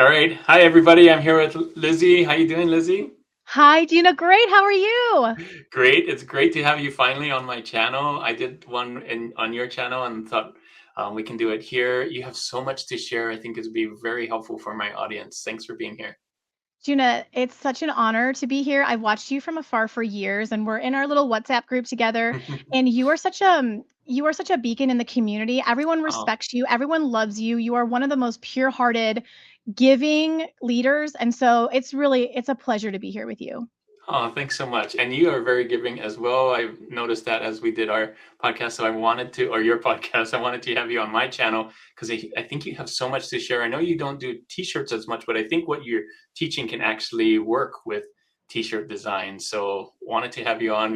All right. Hi, everybody. I'm here with Lizzie. How you doing, Lizzie? Hi, Gina. Great. How are you? Great. It's great to have you finally on my channel. I did one on your channel and thought we can do it here. You have so much to share. I think it'd be very helpful for my audience. Thanks for being here. Gina, it's such an honor to be here. I've watched you from afar for years, and we're in our little WhatsApp group together. And you are such a beacon in the community. Everyone Oh, respects you. Everyone loves you. You are one of the most pure-hearted, giving leaders. And so it's a pleasure to be here with you. oh, thanks so much. And you are very giving as well. I've noticed that as we did our podcast. So I wanted to, or your podcast, I wanted to have you on my channel because I think you have so much to share. I know you don't do t-shirts as much, but I think what you're teaching can actually work with t-shirt design. So wanted to have you on.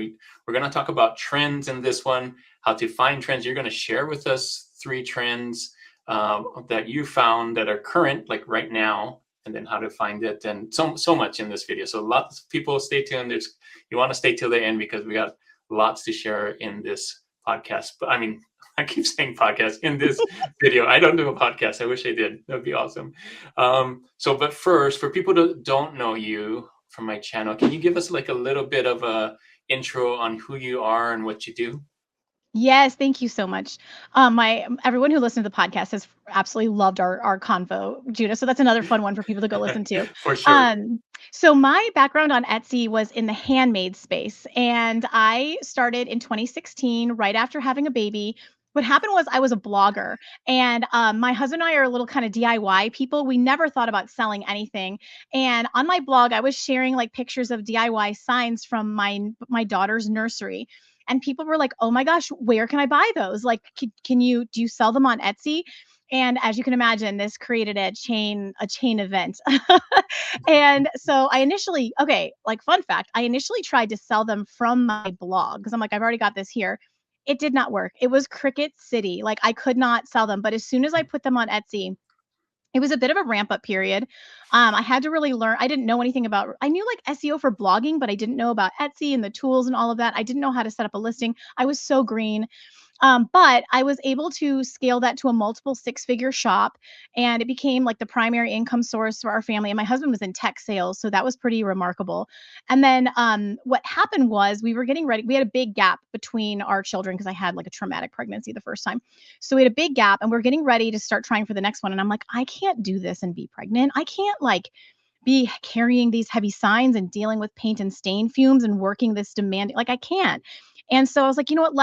We're going to talk about trends in this one, how to find trends. You're going to share with us 3 trends that you found that are current, like right now, and then how to find it, and so much in this video. So lots of people, stay tuned. You want to stay till the end because we got lots to share in this podcast. But I mean, I keep saying podcast in this video. I don't do a podcast. I wish I did. That'd be awesome. But first, for people that don't know you from my channel, can you give us like a little bit of a intro on who you are and what you do? Yes, thank you so much. My everyone who listened to the podcast has absolutely loved our convo, Judah. So that's another fun one for people to go listen to. For sure. Um, so my background on Etsy was in the handmade space, and I started in 2016, right after having a baby. What happened was I was a blogger, and my husband and I are a little kind of DIY people. We never thought about selling anything, and on my blog, I was sharing like pictures of DIY signs from my daughter's nursery, and people were like, "Oh my gosh, where can I buy those? Like, do you sell them on Etsy?" And as you can imagine, this created a chain event. And so I initially, okay, like fun fact, I initially tried to sell them from my blog because I'm like, I've already got this here. It did not work. It was Cricket City. Like I could not sell them. But as soon as I put them on Etsy, it was a bit of a ramp up period. I had to really learn. I didn't know anything about. I knew like SEO for blogging, but I didn't know about Etsy and the tools and all of that. I didn't know how to set up a listing. I was so green. But I was able to scale that to a multiple six-figure shop, and it became like the primary income source for our family. And my husband was in tech sales, so that was pretty remarkable. And then what happened was we were getting ready. We had a big gap between our children because I had like a traumatic pregnancy the first time. So we had a big gap, and we're getting ready to start trying for the next one. And I'm like, I can't do this and be pregnant. I can't like be carrying these heavy signs and dealing with paint and stain fumes and working this demanding. Like I can't. And so I was like, you know what?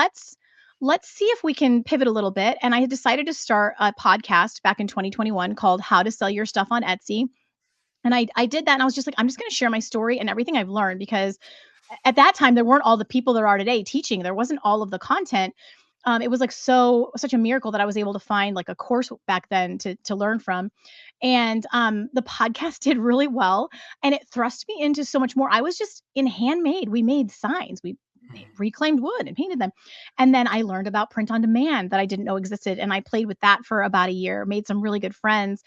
Let's see if we can pivot a little bit. And I had decided to start a podcast back in 2021 called How to Sell Your Stuff on Etsy. And I did that, and I was just like, I'm just going to share my story and everything I've learned, because at that time there weren't all the people there are today teaching. There wasn't all of the content. It was like such a miracle that I was able to find like a course back then to learn from. And the podcast did really well, and it thrust me into so much more. I was just in handmade. We made signs. We reclaimed wood and painted them. And then I learned about print on demand that I didn't know existed. And I played with that for about a year, made some really good friends,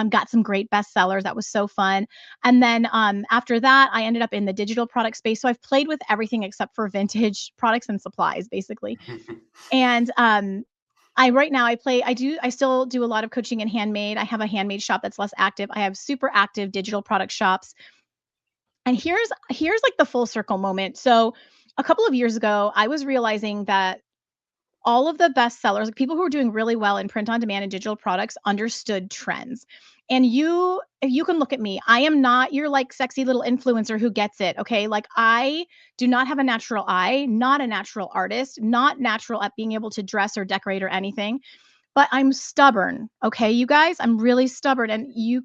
got some great bestsellers. That was so fun. And then after that, I ended up in the digital product space. So I've played with everything except for vintage products and supplies, basically. And I right now I still do a lot of coaching in handmade. I have a handmade shop that's less active. I have super active digital product shops. And here's like the full circle moment. So a couple of years ago, I was realizing that all of the best sellers, like people who were doing really well in print on demand and digital products, understood trends. And you can look at me. I am not your like sexy little influencer who gets it. Okay. Like I do not have a natural eye, not a natural artist, not natural at being able to dress or decorate or anything, but I'm stubborn. Okay. You guys, I'm really stubborn. And you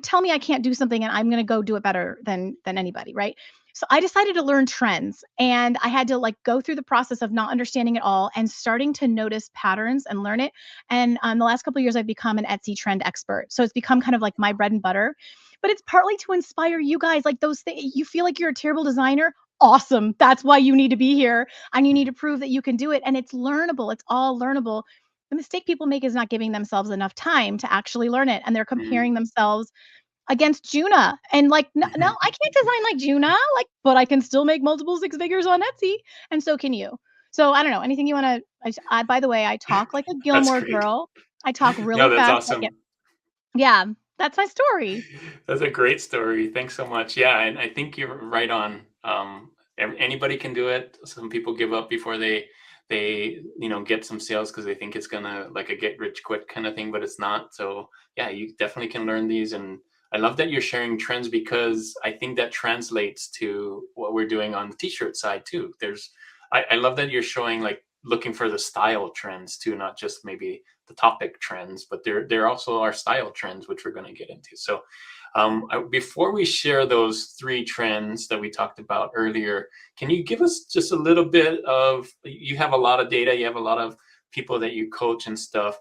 tell me I can't do something and I'm going to go do it better than anybody. Right. So I decided to learn trends, and I had to like go through the process of not understanding it all and starting to notice patterns and learn it. And the last couple of years, I've become an Etsy trend expert. So it's become kind of like my bread and butter, but it's partly to inspire you guys. Like those things, you feel like you're a terrible designer. Awesome. That's why you need to be here, and you need to prove that you can do it. And it's learnable. It's all learnable. The mistake people make is not giving themselves enough time to actually learn it. And they're comparing themselves against Juna. And like, no, no, I can't design like Juna, like, but I can still make multiple six figures on Etsy. And so can you. So I don't know. Anything you want to, by the way, I talk like a That's Gilmore great. Girl. I talk No, really that's fast. I get, awesome. yeah. That's my story. That's a great story. Thanks so much. Yeah, and I think you're right on. Anybody can do it. Some people give up before they get some sales because they think it's gonna like a get rich quick kind of thing, but it's not. So yeah, you definitely can learn these, and I love that you're sharing trends because I think that translates to what we're doing on the t-shirt side too. I love that you're showing like looking for the style trends too, not just maybe the topic trends, but there also are style trends, which we're going to get into. So before we share those three trends that we talked about earlier, can you give us just a little bit of, you have a lot of data, you have a lot of people that you coach and stuff.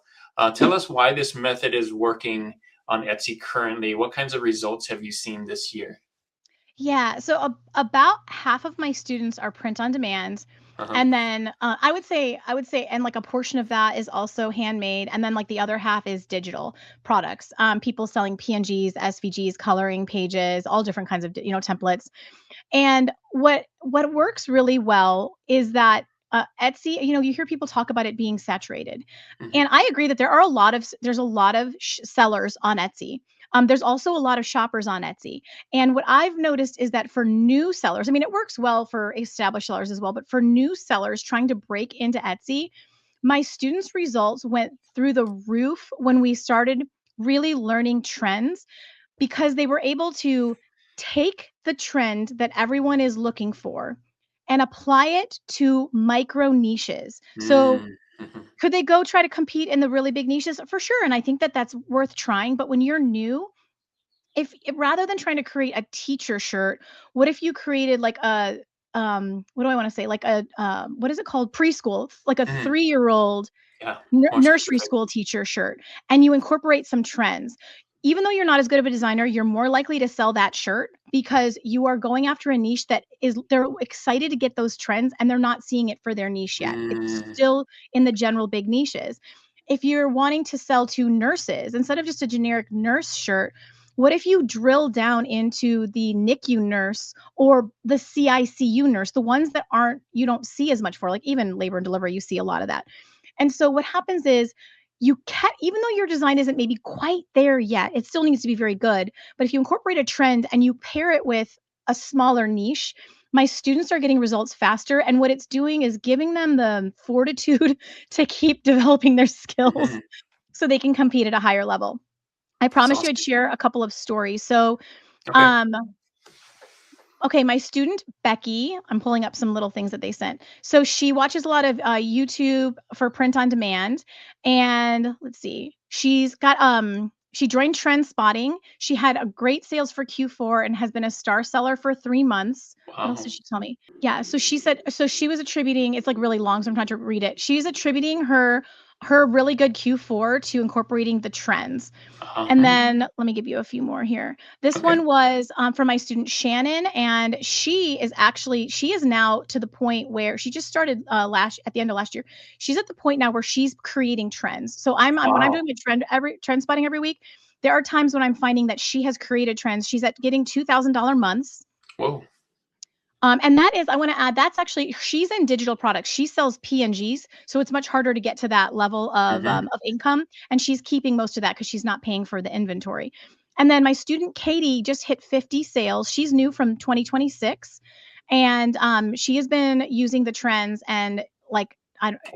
Tell us why this method is working on Etsy currently. What kinds of results have you seen this year? Yeah, so about half of my students are print on demand, Uh-huh. and then I would say, and like a portion of that is also handmade, and then like the other half is digital products. People selling PNGs, SVGs, coloring pages, all different kinds of templates. And what works really well is that Etsy, you hear people talk about it being saturated, Mhm. and I agree that there's a lot of sellers on Etsy. There's also a lot of shoppers on Etsy, and what I've noticed is that for new sellers, I mean, it works well for established sellers as well, but for new sellers trying to break into Etsy, my students' results went through the roof when we started really learning trends because they were able to take the trend that everyone is looking for and apply it to micro niches. So, Mm, mhm, could they go try to compete in the really big niches? For sure. And I think that that's worth trying. But when you're new, if rather than trying to create a teacher shirt, what if you created like a, what do I want to say? Like a, what is it called? Preschool, like a mhm. 3-year-old Yeah, more nursery specific. school teacher shirt, and you incorporate some trends. Even though you're not as good of a designer, you're more likely to sell that shirt because you are going after a niche that is they're excited to get those trends and they're not seeing it for their niche yet. It's Mm, still in the general big niches. If you're wanting to sell to nurses instead of just a generic nurse shirt, what if you drill down into the NICU nurse or the CICU nurse, the ones that aren't you don't see as much for, like even labor and delivery, you see a lot of that. And so what happens is you can even though your design isn't maybe quite there yet, it still needs to be very good. But if you incorporate a trend and you pair it with a smaller niche, my students are getting results faster. And what it's doing is giving them the fortitude to keep developing their skills mhm. so they can compete at a higher level. I That's promised you I'd awesome. share a couple of stories. So, Okay. um, okay, my student Becky, I'm pulling up some little things that they sent. So she watches a lot of YouTube for print on demand, and let's see, she joined Trendspotting. She had a great sales for Q4 and has been a star seller for 3 months. What else Wow. did she tell me? Yeah, so she said so she was attributing. It's like really long, so I'm trying to read it. She's attributing her really good Q4 to incorporating the trends. And Mhm. then let me give you a few more here. This Okay. one was from my student Shannon, and she is now to the point where she just started last at the end of last year. She's at the point now where she's creating trends. So when I'm Wow. doing my trend spotting every week, there are times when I'm finding that she has created trends. She's at getting $2,000 months. Whoa. And that is, I want to add, that's actually, she's in digital products. She sells PNGs, so it's much harder to get to that level Mhm. of income. And she's keeping most of that because she's not paying for the inventory. And then my student Katie just hit 50 sales. She's new from 2026, and she has been using the trends. And like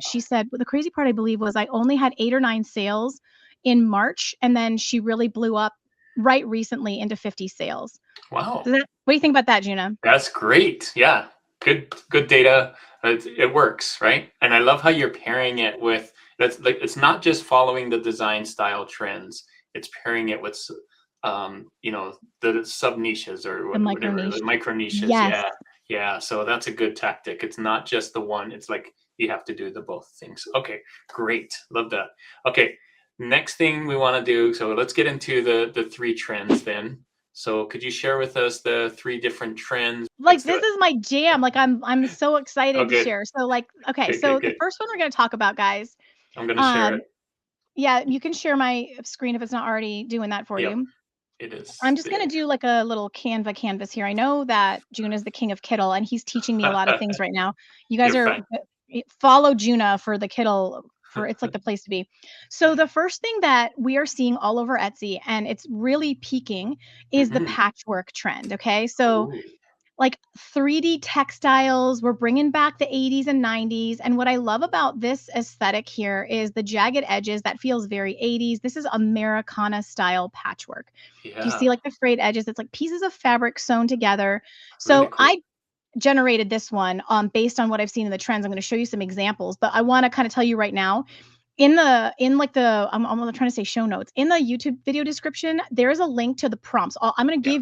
she said, the crazy part I believe was I only had 8 or 9 sales in March, and then she really blew up right recently into 50 sales. Wow. What do you think about that, Juna? That's great. Yeah. Good data. It works, right? And I love how you're pairing it with that's like it's not just following the design style trends. It's pairing it with the sub niches or The micro whatever, the niche. micro niches. Yes. Yeah. Yeah. So that's a good tactic. It's not just the one. It's like you have to do the both things. Okay, great. Love that. Okay. Next thing we want to do, so let's get into the three trends then. So could you share with us the three different trends? Like, this is my jam. Like, I'm so excited to Okay, share. So, like, okay, good, good, so the good. first one we're gonna talk about, guys, I'm gonna share um, it. yeah, you can share my screen if it's not already doing that for Yep, you. it is I'm just gonna there. do like a little canvas here. I know that June is the king of Kittle, and he's teaching me a lot of things right now. You guys You're are fine. follow Juna for the Kittle. it's like the place to be. So the first thing that we are seeing all over Etsy, and it's really peaking, is the Mhm. patchwork trend. Okay. So Ooh, like 3D textiles, we're bringing back the 80s and 90s. And what I love about this aesthetic here is the jagged edges that feels very 80s. This is Americana style patchwork. Do you yeah, see like the frayed edges? It's like pieces of fabric sewn together. really So cool. I generated this one based on what I've seen in the trends. I'm going to show you some examples, but I want to kind of tell you right now in like the I'm trying to say show notes in the YouTube video description. There is a link to the prompts. I'm going to Yeah,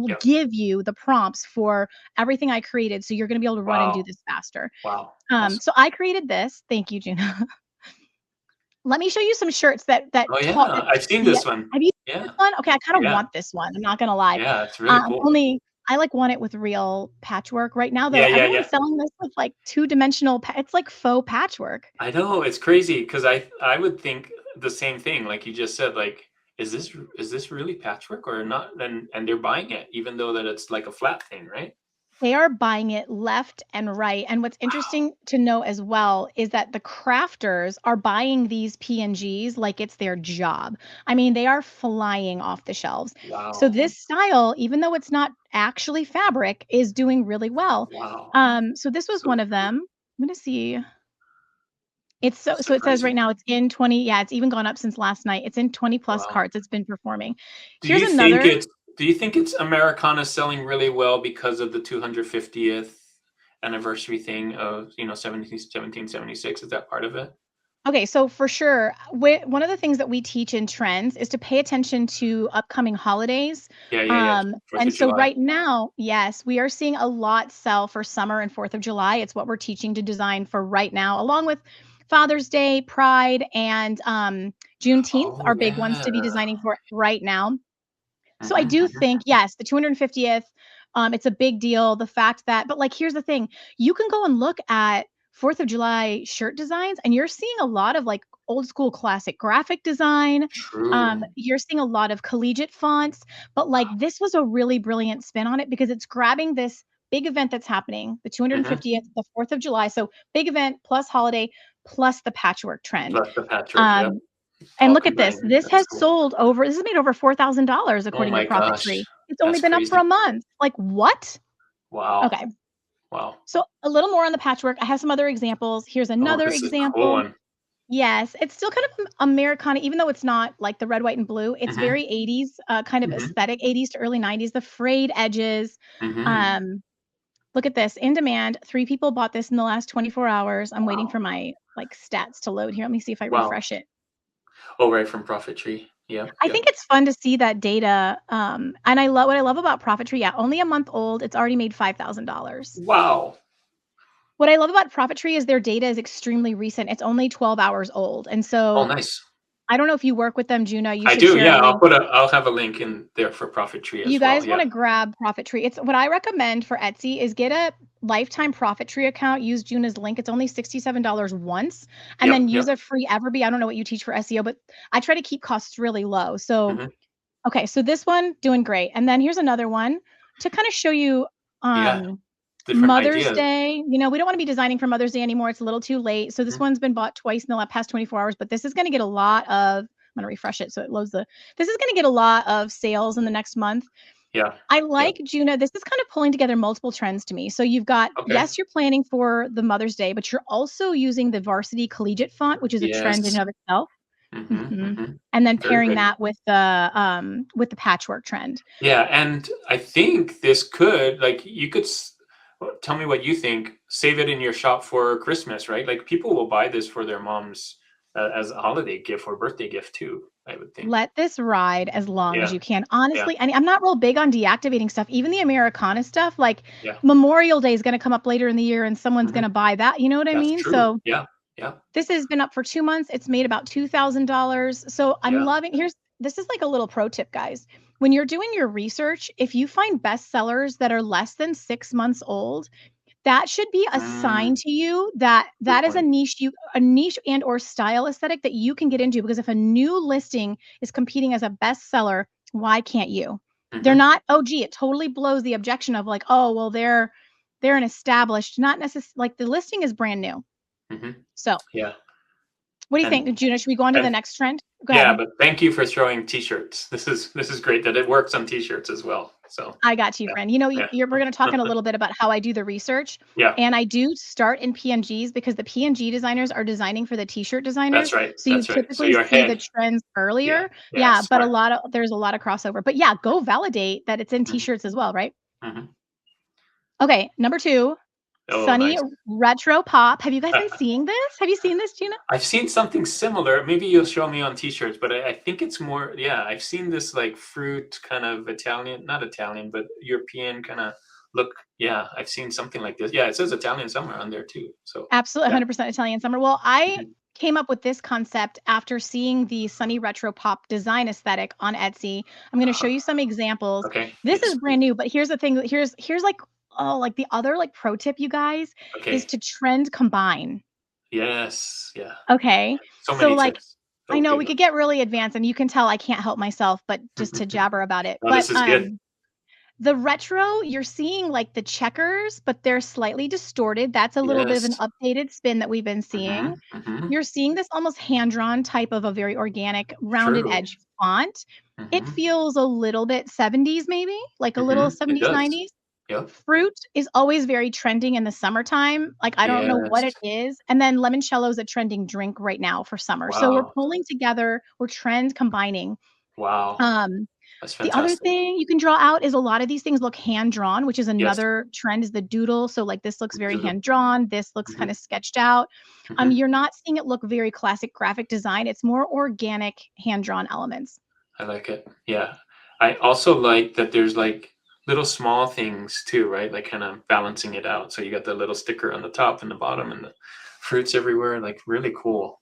yep. give you the prompts for everything I created, so you're going to be able to run and do Wow, this faster. wow, awesome. So I created this. Thank you, Juna. Let me show you some shirts Oh, yeah, I've seen yeah. this one. Have you seen this Yeah, one? Okay, I kind of yeah, want this one. I'm not gonna lie. yeah, it's really cool. Only I like want it with real patchwork. Right now, though, Yeah, yeah, yeah. everyone's selling this with like two-dimensional. It's like faux patchwork. I know, it's crazy because I would think the same thing, like you just said, like, is this really patchwork or not? And they're buying it even though that it's like a flat thing, right? They are buying it left and right. And what's Wow, interesting to know as well is that the crafters are buying these PNGs like it's their job. I mean, they are flying off the shelves. So wow, this style, even though it's not actually fabric, is doing really well. wow. So this was So one of them. I'm gonna see. It's so it says right surprising. now it's in 20. Yeah, it's even gone up since last night. It's in 20 plus Wow. carts. It's been performing. Do Here's you think another. it's do you think it's Americana selling really well because of the 250th anniversary thing of, 1776? Is that part of it? Okay, so for sure, one of the things that we teach in trends is to pay attention to upcoming holidays. Yeah, yeah, yeah. 4th And of so July. right now, yes, we are seeing a lot sell for summer and 4th of July. It's what we're teaching to design for right now, along with Father's Day, Pride, and Juneteenth Oh, are big ones yeah. to be designing for right now. So I Mhm, do mhm. think, yes, the 250th, it's a big deal. The fact that, but like, here's the thing, you can go and look at 4th of July shirt designs, and you're seeing a lot of like old school classic graphic design. True. You're seeing a lot of collegiate fonts, but like this was a really brilliant spin on it because it's grabbing this big event that's happening, the Mhm. 250th, the 4th of July. So big event plus holiday plus the patchwork trend. Plus the patchwork, yep, Um, and all look at this. combined. This That's has cool. sold over this has made over $4,000 Oh according to my ProfitTree. gosh. It's only That's been up for crazy. a month. Like, what? Wow. Okay. Wow. So a little more on the patchwork. I have some other examples. Here's Oh, another this is a cool example. one. Yes, it's still kind of Americana, even though it's not like the red, white, and blue. It's Mhm, very 80s, kind of mhm, aesthetic, 80s to early 90s, the frayed edges. mhm. Um, Look at this, in demand. 3 people bought this in the last 24 hours. I'm waiting Wow. for my like stats to load here. Let me see if I Wow. refresh it. Oh, right, from ProfitTree. Yep, I yep. think it's fun to see that data, and I love what I love about ProfitTree, yeah, only a month old, it's already made $5,000. Wow. What I love about ProfitTree is their data is extremely recent, it's only 12 hours old, and Oh, so nice. I don't know if you work with them, Juno, you I should do, share a yeah, link. I'll have a link in there for ProfitTree You as well, guys yeah. wanna grab ProfitTree. It's what I recommend for Etsy is get a lifetime ProfitTree account, use Juna's link, it's only $67 once, and Yep, then use yep. a free Everbee. I don't know what you teach for SEO, but I try to keep costs really low, so Mhm. okay, so this one doing great. And then here's another one to kind of show you Yeah, um different Mother's ideas. Day. We don't want to be designing for Mother's Day anymore. It's a little too late. So this Mhm. one's been bought twice in the past 24 hours, but this is going to get a lot of I'm going to refresh it so it loads the this is going to get a lot of sales in the next month. Yeah, I yeah. like Juna. This is kind of pulling together multiple trends to me. So you've got, Okay. yes, you're planning for the Mother's Day, but you're also using the varsity collegiate font, which is a trend in Yes. and of itself. Mhm, Mhm. mhm. And then Very pairing good. that with the patchwork trend. Yeah, and I think this could, like, you could tell me what you think. Save it in your shop for Christmas, right? Like, people will buy this for their moms as a holiday gift or birthday gift too, I would think. Let this ride as long as Yeah, you can. yeah, Honestly, I'm not real big on deactivating stuff, even the Americana stuff, like, yeah. Memorial Day is gonna come up later in the year and someone's Mhm. gonna buy that, you know what I That's mean? true. So, Yeah, yeah, this has been up for 2 months, it's made about $2,000, so I'm yeah. loving here's this is like a little pro tip, guys. When you're doing your research, if you find bestsellers that are less than 6 months old, that should be a Mm, sign to you that good that is point. a niche and or style aesthetic that you can get into, because if a new listing is competing as a bestseller, why can't you? They're Mhm, not, oh, gee, it totally blows the objection of like, oh, well, they're an established, not necessarily like the listing is brand new. mhm. So Yeah. What do you And think, Juna? Should we go on to the and next trend? Go yeah, ahead. but thank you for showing t-shirts. This is great that it works on t-shirts as well. So I got you, yeah, friend. You know, we're going to talk yeah, in a little bit about how I do the research. yeah. And I do start in PNGs because the PNG designers are designing for the t-shirt That's designers. right. So you That's right. So typically you're see the ahead. trends Yeah, earlier. yeah. Yeah, but Smart. there's a lot of crossover. But yeah, go validate that it's in Hmm. t-shirts as well, right? Hmm. Okay, number 2, Oh, Sunny nice. Retro Pop. Have you guys been seeing this? Have you seen this, Gina? I've seen something similar. Maybe you'll show me on t-shirts, but I think it's more, yeah, I've seen this like fruit kind of Italian, not Italian, but European kind of look. Yeah, I've seen something like this. Yeah, it says Italian somewhere on there too. So Absolutely, yeah. 100% Italian summer. Well, I Mhm. came up with this concept after seeing the Sunny Retro Pop design aesthetic on Etsy. I'm going to show Uh-huh. you some examples. Okay. This Yes, is please. brand new, but here's the thing. Here's like, oh, like the other like pro tip, you guys, is Okay. to trend combine. Yes. Yeah. Okay. So So many like tips. I know Okay. we could get really advanced and you can tell I can't help myself but just to jabber about it. No, But this is good. the retro, you're seeing like the checkers, but they're slightly distorted. That's a little bit of an Yes. updated spin that we've been seeing. Hmm. Hmm. You're seeing this almost hand-drawn type of a very organic rounded True. edge font. It Hmm. feels a little bit 70s maybe, like a little Hmm. It 70s, does. 90s. Yep. Fruit is always very trending in the summertime. Like, I don't know what Yes. it is. And then limoncello is a trending drink right now for summer. So we're Wow. pulling together, we're trend combining. Wow. Um, That's the other fantastic. thing you can draw out is a lot of these things look hand drawn, which is Yes. another trend is the doodle. So like this looks very Doodle. hand drawn. This looks Hmm. kind of sketched out. Hmm. You're not seeing it look very classic graphic design. It's more organic hand drawn elements. I like it. Yeah. I also like that there's like little small things too, right? Like kind of balancing it out. So you got the little sticker on the top and the bottom and the fruits everywhere. Like really cool.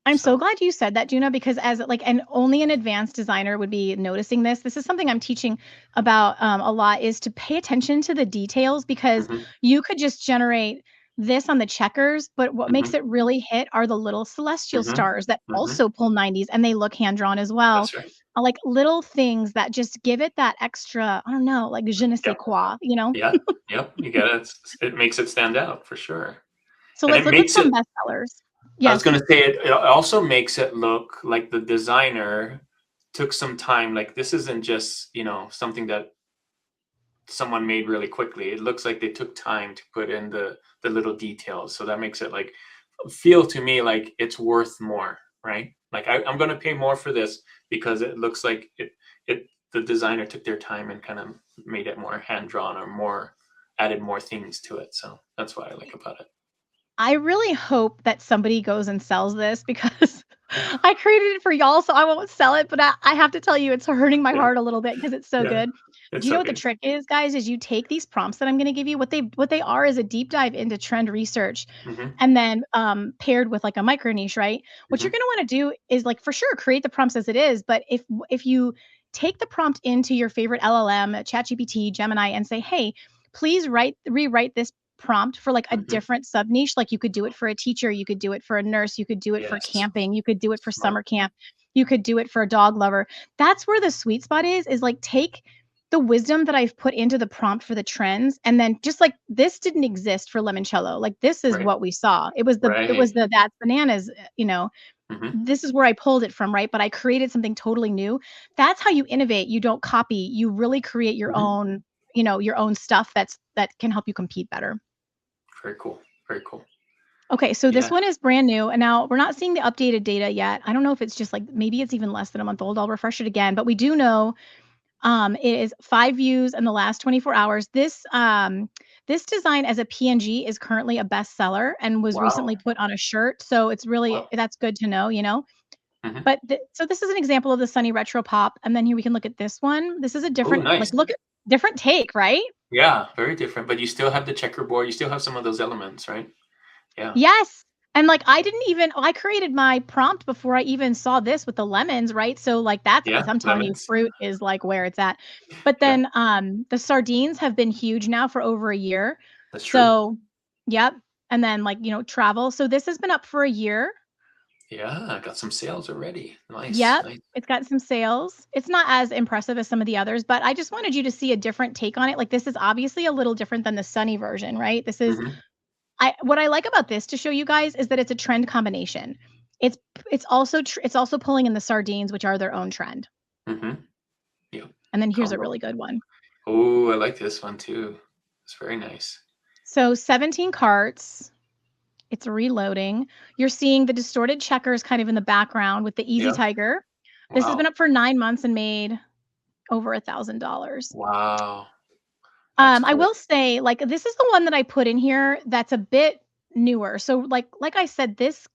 I'm so So, glad you said that, Juna, because as like, and only an advanced designer would be noticing this. This is something I'm teaching about a lot is to pay attention to the details because hmm, you could just generate this on the checkers, but what makes hmm, it really hit are the little celestial hmm, stars that hmm. also pull 90s and they look hand drawn as well. That's right. Like little things that just give it that extra, I don't know, like je ne sais Yep. quoi, you know? Yeah. Yep. You get it. It makes it stand out for sure. So And let's it look at makes some it, bestsellers. I was Yes. going to say, it also makes it look like the designer took some time. Like this isn't just, something that someone made really quickly. It looks like they took time to put in the little details. So that makes it like feel to me like it's worth more, right? Like I'm going to pay more for this because it looks like it the designer took their time and kind of made it more hand drawn or more added more things to it. So that's what I like about it. I really hope that somebody goes and sells this because I created it for y'all, so I won't sell it, but I have to tell you, it's hurting my Yeah, heart a little bit because it's so yeah, good. Do it's you know so what the good. trick is, guys? Is you take these prompts that I'm gonna give you, what they are is a deep dive into trend research Hmm. and then, paired with, like, a micro niche, right? What you're Hmm. gonna wanna do is, like, for sure, create the prompts as it is, but if you take the prompt into your favorite LLM, ChatGPT, Gemini, and say, "Hey, please rewrite this prompt for like a Hmm. different sub niche. Like you could do it for a teacher, you could do it for a nurse, you could do it for Yes, camping, you could do it for smart. summer camp, you could do it for a dog lover." That's where the sweet spot is like take the wisdom that I've put into the prompt for the trends and then just like this didn't exist for limoncello. Like this is Right, what we saw. It was the right. that's bananas, Hmm. this is where I pulled it from, right? But I created something totally new. That's how you innovate. You don't copy. You really create your Hmm. own, your own stuff that can help you compete better. Very cool. Very cool. Okay, so this Yeah. one is brand new, and now we're not seeing the updated data yet. I don't know if it's just like maybe it's even less than a month old. I'll refresh it again, but we do know it is 5 views in the last 24 hours. This design as a PNG is currently a bestseller and was Wow. recently put on a shirt. So it's really Wow. that's good to know. Hmm. But so this is an example of the Sunny Retro Pop, and then here we can look at this one. This is a Oh, different nice. like look at different take, right? Yeah, very different. But you still have the checkerboard. You still have some of those elements, right? Yeah. Yes. And, like, I created my prompt before I even saw this with the lemons, right? So, like, that's Yeah. I'm telling you, Lemons. fruit is, like, where it's at. But Yeah. then, the sardines have been huge now for over a year. That's true. So yep. And then, like, travel. So this has been up for a year. Yeah. I got some sales already. Nice. Yep. Nice. It's got some sales. It's not as impressive as some of the others, but I just wanted you to see a different take on it. Like, this is obviously a little different than the sunny version, right? This is Hmm. what I like about this to show you guys is that it's a trend combination. It's it's also pulling in the sardines, which are their own trend. Mm-hmm. Yeah. And then here's a Combo. really good one. Oh, I like this one too. It's very nice. So 17 carts. It's reloading. You're seeing the distorted checkers kind of in the background with the Easy Yeah. Tiger. This has been Wow. up for 9 months and made over $1,000. Wow. That's I cool. will say, like, this is the one that I put in here that's a bit newer. So, like I said, this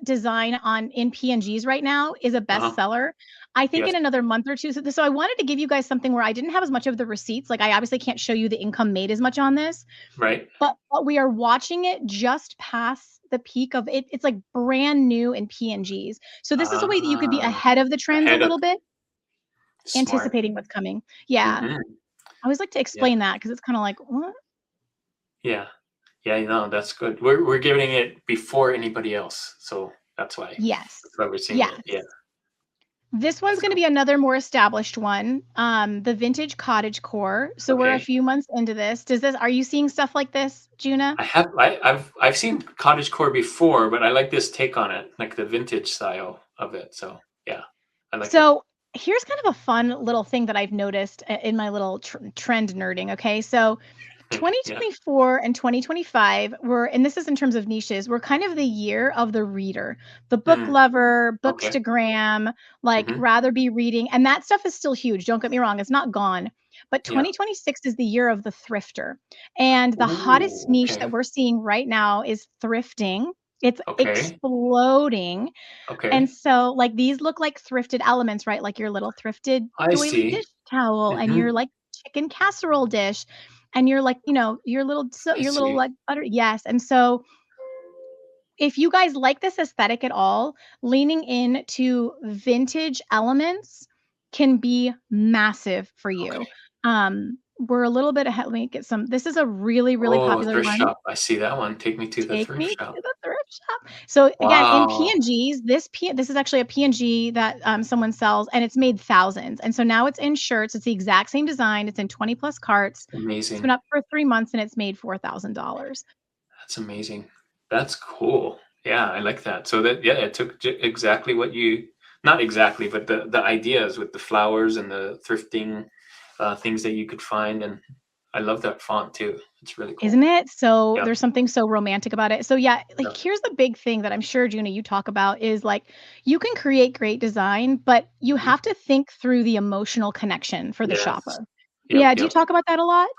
design on in PNGs right now is a Uh-huh. bestseller. I think Yes. in another month or two. So I wanted to give you guys something where I didn't have as much of the receipts. Like, I obviously can't show you the income made as much on this, Right. but we are watching it just past the peak of it. It's like brand new in PNGs. So this is a way that you could be Ah, ahead of the trends a ahead of little bit, smart. anticipating what's coming. Yeah. Mm-hmm. I always like to Yeah. explain that because it's kind of like, what? Yeah. Yeah, that's good. We're giving it before anybody else. So that's why. Yes. That's why we're seeing it. Yes. Yeah. This one's That's going to cool. be another more established one. The vintage cottage core. So we're a Okay. few months into this. Are you seeing stuff like this, Juna? I've seen cottagecore before, but I like this take on it, like the vintage style of it. So yeah, I like it. So here's kind of a fun little thing that I've noticed in my little trend nerding. Okay. So Yeah. 2024 and 2025 were, and this is in terms of niches, were kind of the year of the reader, the book Hmm. lover, Okay. bookstagram, like Hmm. rather be reading. And that stuff is still huge. Don't get me wrong, it's not gone. But Yeah. 2026 is the year of the thrifter. And the hottest Ooh, niche that okay. we're seeing right now is thrifting. It's Okay. exploding. And Okay. so, like, these look like thrifted elements, right? Like your little thrifted I doily see. dish towel and Hmm. your like chicken casserole dish and your like, your little I your little see. like butter. Yes. And so if you guys like this aesthetic at all, leaning into vintage elements can be massive for Okay. you. We're a little bit ahead. Let me get some. This is a really, really Oh, popular thrift one. shop. I see that one. Take me to the Take thrift me shop. to the thrift shop. So again, in Wow. PNGs, this is actually a PNG that someone sells, and it's made thousands. And so now it's in shirts. It's the exact same design. It's in 20 plus carts. It's been Amazing. up for 3 months, and it's made $4,000. That's amazing. That's cool. Yeah, I like that. So that, yeah, it took exactly what you, not exactly, but the ideas with the flowers and the thrifting things that you could find, and I love that font too. It's really cool. Isn't it? So Yeah. there's something so romantic about it. So yeah, Yeah. like here's the big thing that I'm sure Juna you talk about is like you can create great design, but you Mhm. have to think through the emotional connection for the Yes. shopper. Yep. Yeah, do you Yep. talk about that a lot?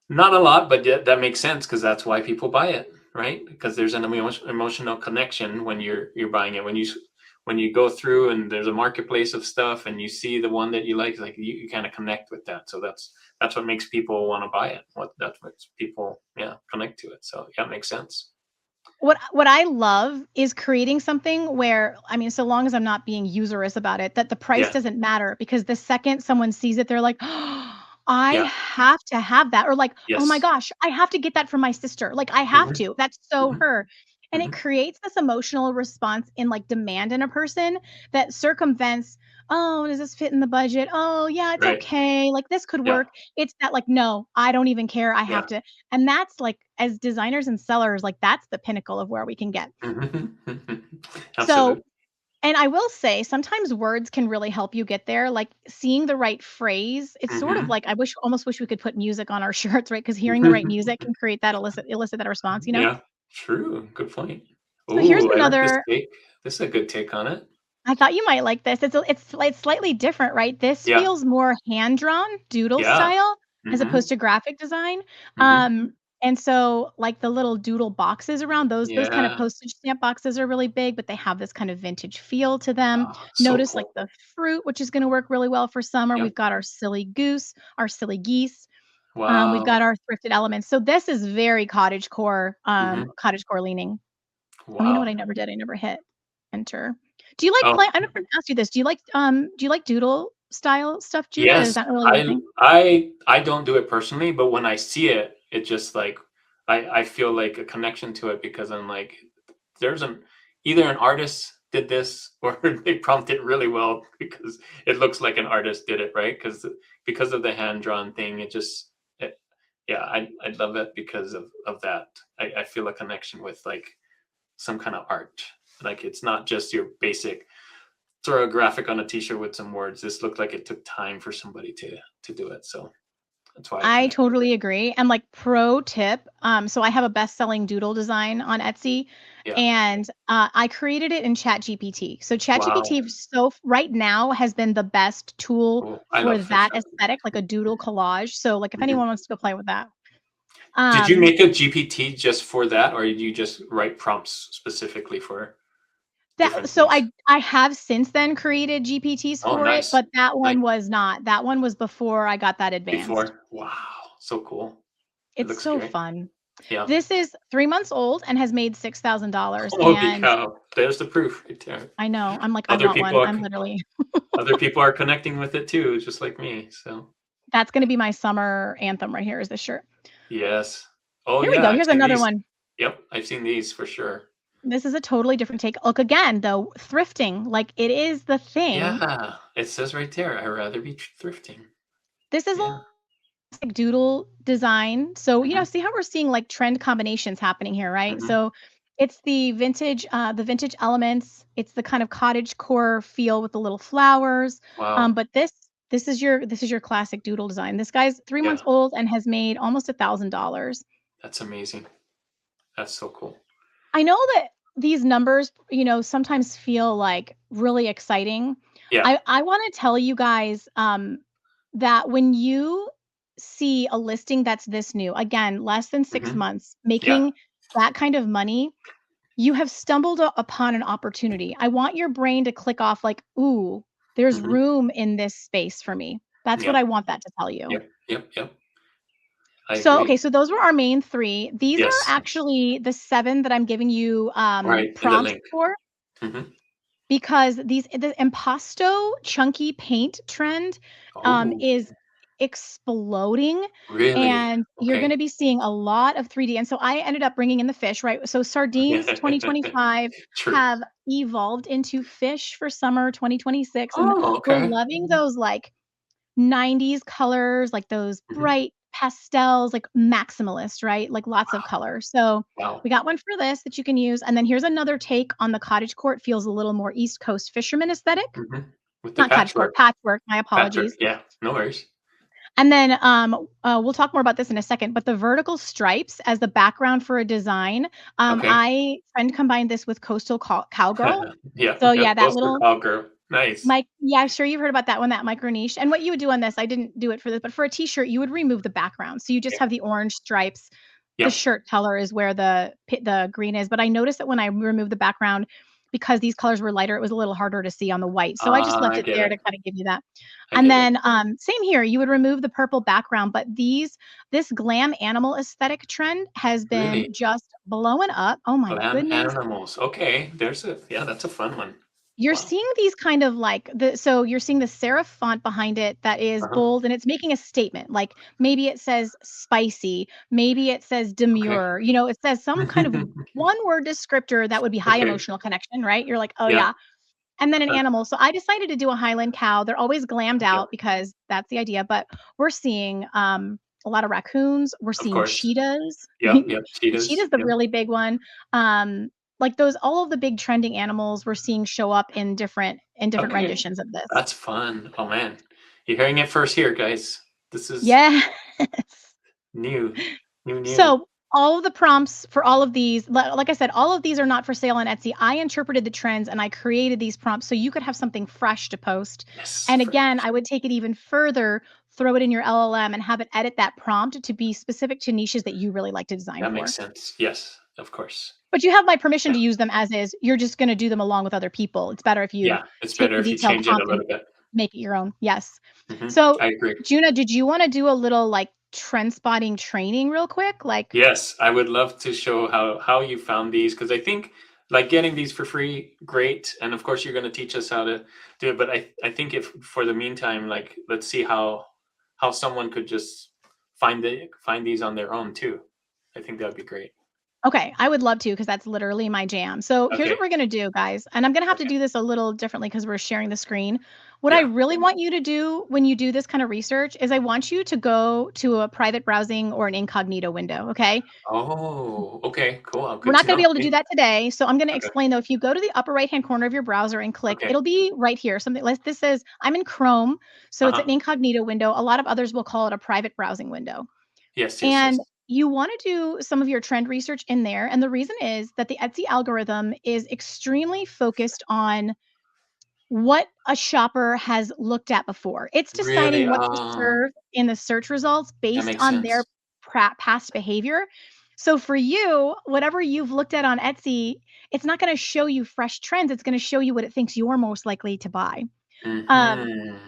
Not a lot, but yeah, that makes sense because that's why people buy it, right? Because there's an emotional connection when you're buying it. When you go through and there's a marketplace of stuff and you see the one that you like you kind of connect with that. So that's what makes people want to buy it. That's what people, yeah, connect to it. So yeah, it makes sense. What I love is creating something where, I mean, so long as I'm not being usurious about it, that the price Yeah. doesn't matter because the second someone sees it, they're like, "Oh, I Yeah. have to have that," or like, "Oh my Yes. gosh, I have to get that for my sister." Like, I have Hmm. to. That's so Hmm. her. And it Hmm. creates this emotional response in like demand in a person that circumvents, "Oh, does this fit in the budget? Oh, yeah, it's Right. okay. Like this could Yeah. work." It's that like, "No, I don't even care. I have Yeah. to." And that's like, as designers and sellers, like that's the pinnacle of where we can get. Hmm. So, Absolutely. and I will say sometimes words can really help you get there. Like seeing the right phrase. It's sort of Hmm. like I almost wish we could put music on our shirts, right? Because hearing the right music can create that elicit that response. Yeah, true. Good point. So here's Oh, I like this another. take. This is a good take on it. I thought you might like this. It's slightly different, right? This Yeah. feels more hand-drawn doodle Yeah. style as opposed Mhm. to graphic design. Mhm. And so like the little doodle boxes around those kind of Yeah. postage stamp boxes are really big, but they have this kind of vintage feel to them. Oh, so Notice like cool. the fruit, which is going to work really well for summer. Yep. We've got our silly goose, our silly geese. We've Wow. got our thrifted elements. So this is very Mhm. cottage core leaning. Oh, you know what Wow. I never did? I never hit enter. Do you like Oh, play I never asked you this. Do you like doodle style stuff, Juna? Is yes. that really your I thing? I don't do it personally, but when I see it, it just like I feel like a connection to it because I'm like, there's an either an artist did this or they prompted it really well because it looks like an artist did it, right? Because of the hand drawn thing, yeah, I love it because of that. I feel a connection with like some kind of art. Like it's not just your basic throw a graphic on a t-shirt with some words. This looked like it took time for somebody to do it. So that's why I I connect with it. totally agree. And like pro tip, so I have a best-selling doodle design on Etsy, Yeah. and I created it in ChatGPT. So Wow. ChatGPT right now has been the best tool Cool. I for love that fish. aesthetic, like a doodle collage. So like if Mhm. anyone wants to go play with that. Did you Um, make a GPT just for that, or did you just write prompts specifically for That different so things? I have since then created GPTs Oh, for it, nice. but that Nice. one was not. That one was before I got that advanced. Before? Wow. So cool. It It's looks so great. fun. Yeah. This is 3 months old and has made $6,000, Holy and cow. There's the proof right there. I know, I'm like, "I Other want people one." are I'm literally other people are connecting with it too, just like me. So that's gonna be my summer anthem right here is this shirt. yes. Oh Here we yeah, go, I've here's seen another these. one. Yep, I've seen these for sure. This is a totally different take. Look, again, though, thrifting, like, it is the thing. Yeah, it says right there, I'd rather be thrifting. This is Yeah. like doodle design. So, Mhm. see how we're seeing like trend combinations happening here, right? Mhm. So it's the vintage elements. It's the kind of cottage core feel with the little flowers. Wow. But this is your classic doodle design. This guy's 3 months Yeah, old and has made almost $1,000. that's amazing. That's so cool. I know that these numbers, sometimes feel like really exciting. Yeah. I want to tell you guys that when you see a listing that's this new, again, less than six Mhm. months, Yeah. making that kind of money, you have stumbled upon an opportunity. I want your brain to click off like, ooh, there's Mhm. room in this space for me. That's what Yep. I want that to tell you. Yep. Yep. Yep. I So, okay, agree. so those were our main three. These are Yes. actually the seven that I'm giving you Right, in the prompts link. for. Mhm. Because the impasto chunky paint trend, Oh, is exploding, really? and you're Okay. gonna be seeing a lot of 3D, and so I ended up bringing in the fish, right? So sardines 2025 True. have evolved into fish for summer 2026, and Oh, we're okay. loving those, like, 90s colors, like those Mhm. bright pastels, like maximalist, right? Like lots of Wow. color. So Wow. we got one for this that you can use. And then here's another take on the cottage court. Feels a little more East Coast fisherman aesthetic. Mhm. With the Not cottage court, patchwork. patchwork. My Patchwork, apologies. yeah, no worries. And then we'll talk more about this in a second. But the vertical stripes as the background for a design, Okay. I friend combined this with coastal cowgirl. Yep, So yep, yeah, that coastal little cowgirl. Nice. Yeah, I'm sure you've heard about that one, that micro niche. And what you would do on this, I didn't do it for this, but for a t-shirt, you would remove the background. So you just Yeah. have the orange stripes. The Yep. shirt color is where the green is. But I noticed that when I removed the background, because these colors were lighter, it was a little harder to see on the white. So I just left I it get there it. to kind of give you that. I And get it. then same here, you would remove the purple background, but this glam animal aesthetic trend has been Really? just blowing up. Oh my Glam goodness. animals. Okay, there's a yeah, that's a fun one. You're Wow. seeing these kind of like you're seeing the serif font behind it that is Uh-huh. bold and it's making a statement. Like maybe it says spicy, maybe it says Okay. demure, it says some kind of one word descriptor that would be high Okay. emotional connection, right? You're like, oh Yeah. yeah. And then an animal. So I decided to do a Highland cow. They're always glammed Yep. out because that's the idea. But we're seeing a lot of raccoons. We're Of seeing course. cheetahs. Yep, yep, The cheetahs. cheetah's the Yep. really big one. Like all of the big trending animals we're seeing show up in different Okay. renditions of this. That's fun. Oh, man. You're hearing it first here, guys. This is Yes. new. New, new. So all of the prompts for all of these, like I said, all of these are not for sale on Etsy. I interpreted the trends and I created these prompts so you could have something fresh to post. Yes, And again, fresh. I would take it even further, throw it in your LLM and have it edit that prompt to be specific to niches that you really like to design That makes for. sense. Yes, of course. But you have my permission Yeah. to use them as is. You're just going to do them along with other people. It's better if you Yeah, it's take better the if you detailed change it a prompt and little bit. make it your own. Yes. Mhm. So, I agree. Juna, did you want to do a little like trend spotting training real quick? Like, Yes, I would love to show how you found these because I think like getting these for free, great. And of course, you're going to teach us how to do it. But I think if for the meantime, like let's see how someone could just find these on their own too. I think that would be great. okay, I would love to because that's literally my jam. So here's what Okay. we're gonna do, guys. And I'm gonna have to Okay. do this a little differently because we're sharing the screen. What I Yeah. really want you to do when you do this kind of research is I want you to go to a private browsing or an incognito window, okay? Oh, okay, cool. We're Good not to gonna be know. able to do Okay. that today, so I'm gonna Okay. explain though. If you go to the upper right-hand corner of your browser and click, Okay. it'll be right here. Something like this says, I'm in Chrome, so it's an Uh-huh. incognito window. A lot of others will call it a private browsing window. Yes, yes, yes. And you wanna do some of your trend research in there, and the reason is that the Etsy algorithm is extremely focused on what a shopper has looked at before. It's Really? deciding what to serve in the search results That based makes on sense. their past behavior. So for you, whatever you've looked at on Etsy, it's not gonna show you fresh trends, it's gonna show you what it thinks you're most likely to buy. Um, Mhm.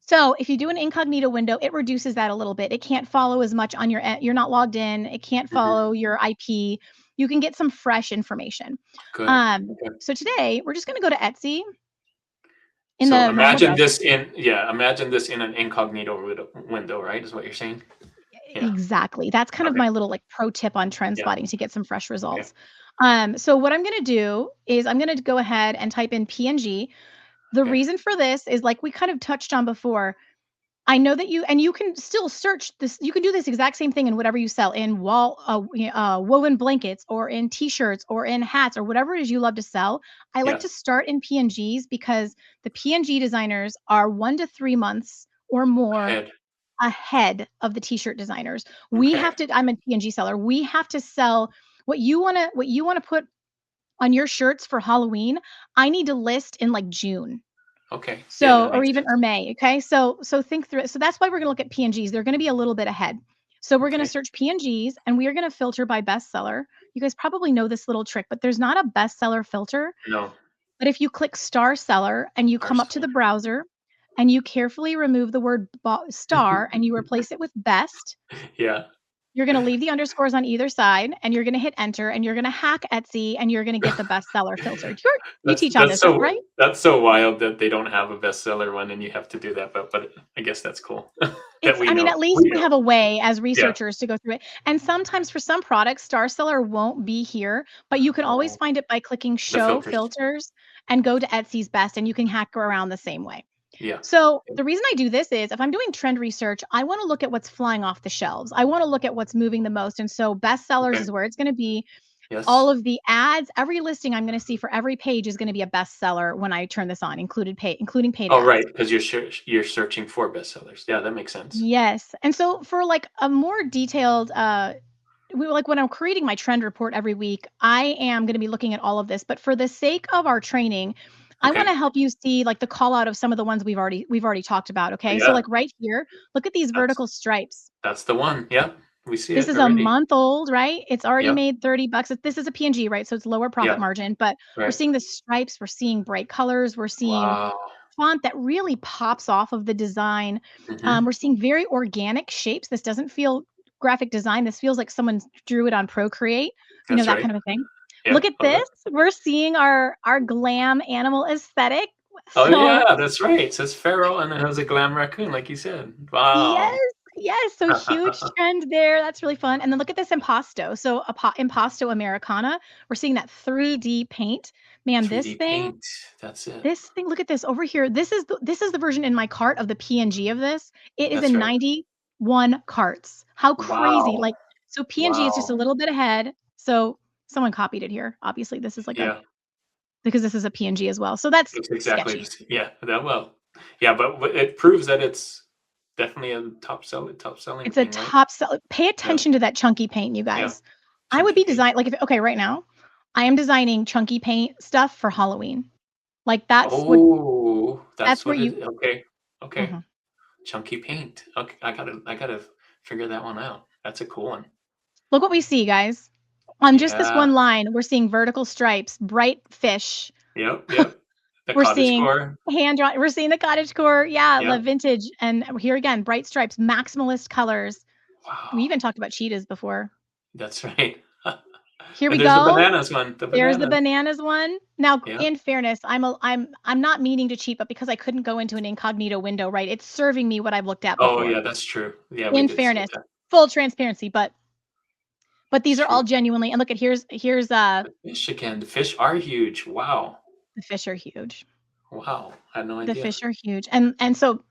so if you do an incognito window, it reduces that a little bit. It can't follow as much on your you're not logged in, it can't Mhm. follow your IP. You can get some fresh information. Good. Okay. So today, we're just gonna go to Etsy in So the normal imagine browser. this in yeah, imagine this in an incognito window, right? Is what you're saying? Yeah. Exactly. That's kind of Okay. my little, like, pro tip on Yeah. Trendspotting to get some fresh Okay. results. So what I'm gonna do is I'm gonna go ahead and type in PNG. The Okay. reason for this is, like we kind of touched on before, I know that you can still search this, you can do this exact same thing in whatever you sell, in woven blankets or in T-shirts or in hats or whatever it is you love to sell. I like Yeah. to start in PNGs because the PNG designers are 1 to 3 months or more Ahead. ahead of the T-shirt designers. We Okay. have to I'm a PNG seller. We have to sell what you wanna put on your shirts for Halloween, I need to list in, like, June. Okay. Yeah, So that or makes even sense. or May, okay? So think through it. So that's why we're gonna look at PNGs. They're gonna be a little bit ahead. So we're gonna Okay. search PNGs, and we are gonna filter by bestseller. You guys probably know this little trick, but there's not a bestseller filter. No. But if you click star seller and you Our come up to seller. the browser and you carefully remove the word star and you replace it with best, Yeah. you're gonna leave the underscores on either side and you're gonna hit enter and you're gonna hack Etsy and you're gonna get the bestseller filtered. You That's teach on that's this, so right? that's so wild that they don't have a bestseller one and you have to do that, but I guess that's cool that I mean, at least We we know. have a way as Yeah. researchers to go through it. And sometimes for some products, star seller won't be here, but you can always Oh, find it by clicking the show filters. filters and go to Etsy's best and you can hack around the same way. Yeah. So the reason I do this is if I'm doing trend research, I want to look at what's flying off the shelves. I want to look at what's moving the most. And so bestsellers Okay. is where it's going to be. All Yes. of the ads, every listing I'm going to see for every page is going to be a bestseller when I turn this on, including paid Oh, ads. right, because you're searching for bestsellers. Yeah, that makes sense. Yes. And so for like a more detailed like when I'm creating my trend report every week, I am going to be looking at all of this, but for the sake of our training, I want Okay. to help you see like the call out of some of the ones we've already talked about, okay? So Yeah, like right here, look at these that's vertical stripes. that's the one. Yeah, we see This it is a already. month old, right? It's already Yep. made 30 bucks. This is a PNG, right? So it's lower profit Yeah, margin, but we're right. seeing the stripes, we're seeing bright colors, we're seeing Wow. font that really pops off of the design. Mhm. We're seeing very organic shapes. This doesn't feel graphic design. This feels like someone drew it on Procreate, That's that right. kind of a thing. Look Yep, at love this. it. We're seeing our glam animal aesthetic. Oh, So yeah, that's right. It says Pharaoh and it has a glam raccoon, like you said. yes, Wow. yes. So huge trend there. That's really fun. And then look at this impasto. So impasto Americana. We're seeing that 3D paint. Man, 3D paint. That's it. this thing, look at this over here. This is the version in my cart of the PNG of this. It is That's in right. 91 carts. How crazy. Wow. Like, so PNG is just a Wow. little bit ahead. So someone copied it here. Obviously, this is like a Yeah. because this is a PNG as well. So that's Looks exactly the sketchy. same. Yeah, that well. Yeah, but it proves that it's definitely a top selling It's a thing, right? top sell. Pay Yeah, attention to that chunky paint, you yeah. guys. I would Chunky be paint. design like if okay, right now, I am designing chunky paint stuff for Halloween. Like Oh, that's that's where what you it okay. Okay. mhm. Chunky paint. Okay, I gotta figure that one out. That's a cool one. Look what we see, guys. On just this Yeah. one line, we're seeing vertical stripes, bright fish. Yep, yep. The We're cottage seeing core. hand drawn we're seeing the cottagecore, yeah, the Yep. vintage, and here again, bright stripes, maximalist colors. We Wow. even talked about cheetahs before. That's right. Here we And there's the go. bananas one. The There's the bananas. bananas one. Now, Yeah. in fairness, I'm not meaning to cheat, but because I couldn't go into an incognito window, right, it's serving me what I've looked at Oh, before. yeah, that's true. Yeah, we In did say fairness, that. full transparency, but It's these are true. all genuinely and look at here's The fish again. The fish are huge. Wow. the fish are huge. Wow, I had no The idea. fish are huge. And so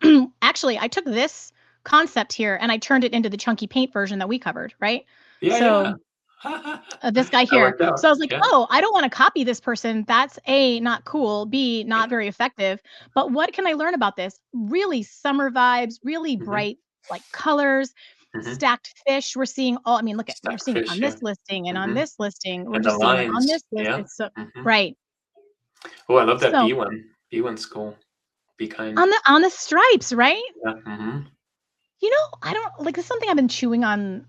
actually I took this concept here and I turned it into the chunky paint version that we covered, right? Yeah, So yeah. this guy That here. worked So out. I was like, Yeah. "Oh, I don't wanna copy this person. That's A, not cool, B, Yeah. not very effective, but what can I learn about this?" Really summer vibes, really Mhm. bright, like, colors, Mhm. stacked fish. We're seeing all I mean, look at we're Stacked seeing it fish, on yeah. this listing and on Mhm. this listing. We're And the just seeing it on lines. this list. Yeah. It's so Mhm. right. Oh, I love that So, B one. B one's cool. Be kind. on the stripes, right? Yeah. Mhm. You know, I don't like, this is something I've been chewing on,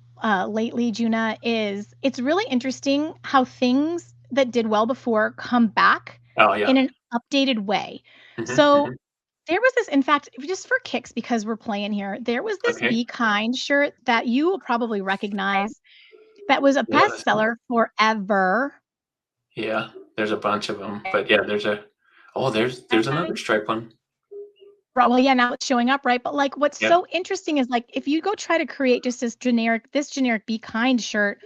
lately, Juna, is it's really interesting how things that did well before come back Oh, in yeah. an updated way. Mhm, So, mhm. there was this in fact, just for kicks because we're playing here, there was this Okay. Be Kind shirt that you will probably recognize that was a Yeah, let's see. bestseller forever. Yeah, there's a bunch of them, but yeah, there's another stripe one. Well, yeah, now it's showing up, right? But, like, what's Yeah. so interesting is, like, if you go try to create just this generic Be Kind shirt,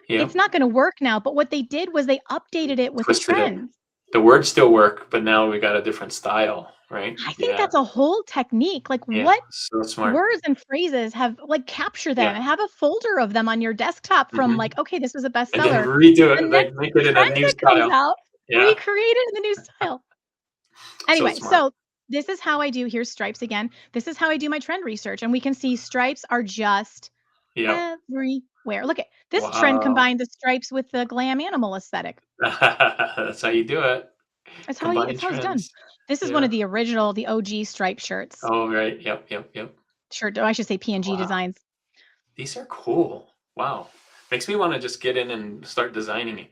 it's Yep. not gonna work now, but what they did was they updated it with Twisted it. trends. The words still work, but now we got a different style, right? I think Yeah. that's a whole technique, like, Yeah. what So smart. words and phrases have like, capture them Yeah. and have a folder of them on your desktop from, Mhm. like, "Okay, this was a And then bestseller." redo The it, next like, make it in a trend new that comes style. out, Yeah. recreate it in the new style. So Anyway, smart. so this is how I do here's stripes again. This is how I do my trend research, and we can see stripes are just Yep. everywhere. Look at this trend Wow. combined the stripes with the glam animal aesthetic. That's how you do it. It's Combine how it's done. trends. This is one Yeah. of the original, the OG striped shirts. Oh, right. Yep, yep, yep. Shirt, or I should say PNG Wow. designs. These are cool. Wow. Makes me wanna just get in and start designing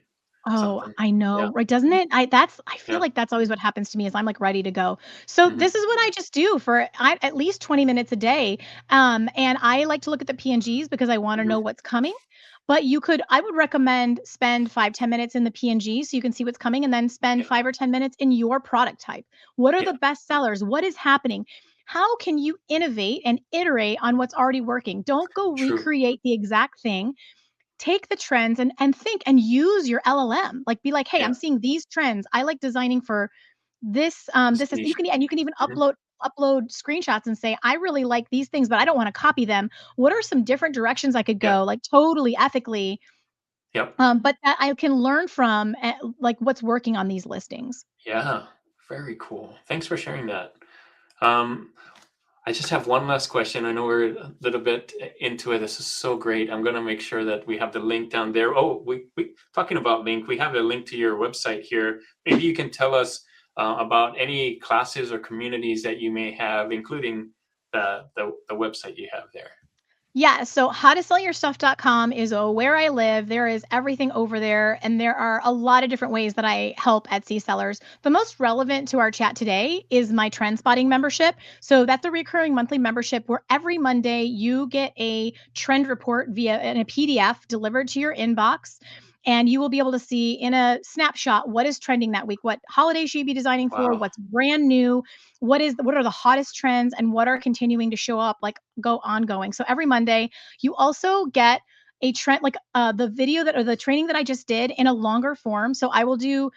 Oh, something. I Yeah. know, right, doesn't it? I feel Yeah. like that's always what happens to me is I'm, like, ready to go. So Mhm. this is what I just do for at least 20 minutes a day, and I like to look at the PNGs because I wanna Mhm. know what's coming, but I would recommend spend 5, 10 minutes in the PNG so you can see what's coming, and then spend Yeah. 5 or 10 minutes in your product type. What are Yeah. the best sellers? What is happening? How can you innovate and iterate on what's already working? Don't go True. recreate the exact thing. Take the trends and think and use your LLM. Like, be like, "Hey, Yeah. I'm seeing these trends. I like designing for this, This this is," niche. you can even Mhm. upload screenshots and say, "I really like these things, but I don't wanna copy them. What are some different directions I could Yeah. go, like, totally ethically, Yep. but that I can learn from, like, what's working on these listings?" Yeah. Very cool. Thanks for sharing that. Um, I just have one last question. I know we're a little bit into it. This is so great. I'm gonna make sure that we have the link down there. Oh, we talking about link. We have a link to your website here. Maybe you can tell us about any classes or communities that you may have, including the website you have there. Yeah, so howtosellyourstuff.com is, where I live. There is everything over there, and there are a lot of different ways that I help Etsy sellers. The most relevant to our chat today is my Trendspotting membership. So that's a recurring monthly membership where every Monday you get a trend report via in a PDF delivered to your inbox. And you will be able to see in a snapshot what is trending that week, what holidays should you be designing for, Wow. what's brand new, what are the hottest trends, and what are continuing to show up, like, go ongoing. So every Monday you also get a trend, like, the video that or the training that I just did in a longer form. So I will do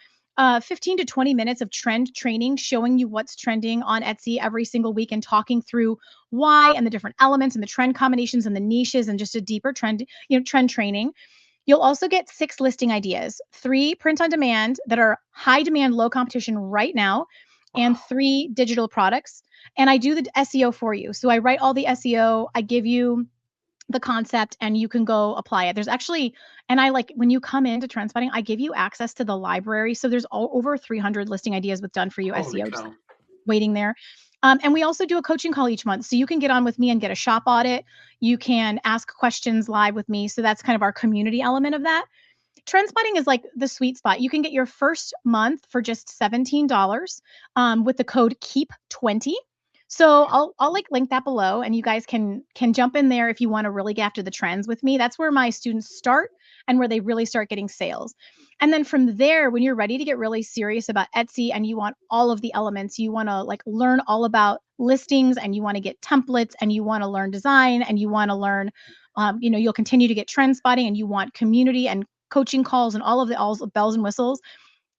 15 to 20 minutes of trend training showing you what's trending on Etsy every single week and talking through why and the different elements and the trend combinations and the niches and just a deeper trend training. You'll also get 6 listing ideas, 3 print on demand that are high demand, low competition right now, and Wow. 3 digital products. And I do the SEO for you. So I write all the SEO, I give you the concept, and you can go apply it. There's actually and I like when you come into Trendspotting, I give you access to the library. So there's over 300 listing ideas with done for you Holy SEO just cow. waiting there. And we also do a coaching call each month. So you can get on with me and get a shop audit. You can ask questions live with me. So that's kind of our community element of that. Trendspotting is like the sweet spot. You can get your first month for just $17 with the code KEEP20. So I'll like link that below, and you guys can jump in there if you want to really get after the trends with me. That's where my students start and where they really start getting sales. And then from there, when you're ready to get really serious about Etsy and you want all of the elements, you want to like learn all about listings, and you want to get templates, and you want to learn design, and you want to learn you'll continue to get trend spotting, and you want community and coaching calls and all the bells and whistles.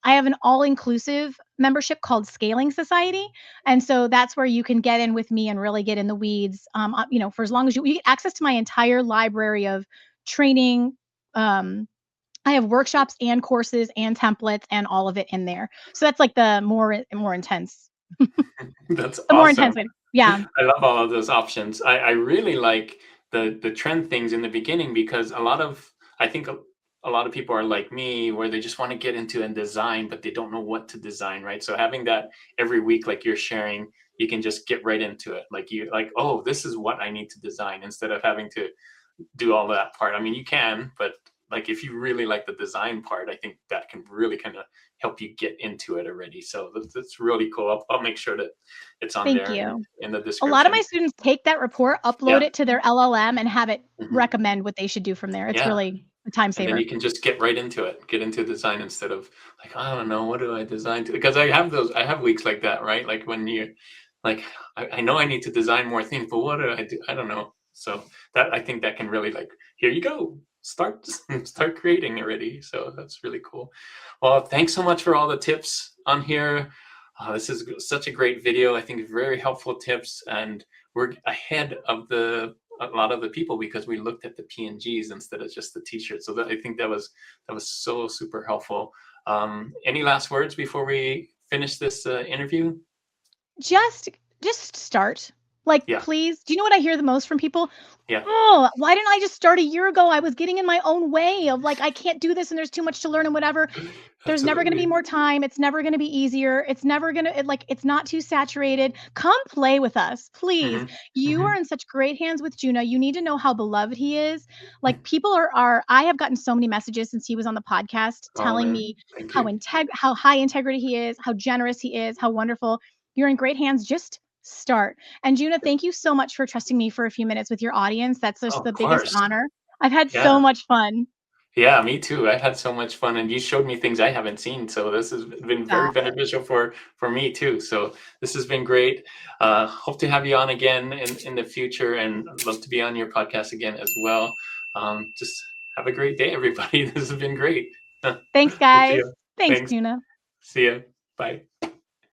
I have an all-inclusive membership called Scaling Society. And so that's where you can get in with me and really get in the weeds. For as long as you get access to my entire library of training. I have workshops and courses and templates and all of it in there. So that's like the more intense, That's the more awesome. intense way. Yeah. I love all of those options. I really like the trend things in the beginning because I think a lot of people are like me where they just want to get into and design, but they don't know what to design, right? So having that every week, like you're sharing, you can just get right into it. Oh, this is what I need to design instead of having to do all that part. I mean, you can, but like if you really like the design part, I think that can really kind of help you get into it already. So that's really cool. I'll make sure that it's on Thank there you. in the A lot of description. my students take that report, upload Yeah. it to their LLM, and have it Hmm. recommend what they should do from there. It's Yeah. really a time And then saver. you can just get right into it, get into design instead of like, I don't know, what do I design to? Because I have weeks like that, right? Like when you, like, I know I need to design more things, but what do I do? I don't know. So that I think that can really like, here you go, start creating already. So that's really cool. Well, thanks so much for all the tips on here. This is such a great video. I think very helpful tips, and we're ahead of a lot of the people because we looked at the PNGs instead of just the t-shirt. So I think that was so super helpful. Any last words before we finish this interview? Just just start. Like, Yeah, please. Do you know what I hear the most from people? yeah, Oh, why didn't I just start a year ago? I was getting in my own way of like, I can't do this and there's too much to learn and whatever. There's never going to be absolutely. more time. It's never going to be easier. It's never going to, like, it's not too saturated. Come play with us, please. Hmm. You Hmm. are in such great hands with Juna. You need to know how beloved he is. Like, people I have gotten so many messages since he was on the podcast Oh telling man, me thank how you. how high integrity he is, how generous he is, how wonderful. You're in great hands. Just start. And Juna, thank you so much for trusting me for a few minutes with your audience. That's Oh, just of the biggest course. honor. I've had Yeah. so much fun. Yeah, me too. I had so much fun, and you showed me things I haven't seen. So this has been very Stop it. beneficial for me too. So this has been great. Hope to have you on again in the future, and I'd love to be on your podcast again as well. Just have a great day, everybody. This has been great. Thanks, We'll see guys. you. Thanks, Thanks. Juna. See ya. Bye.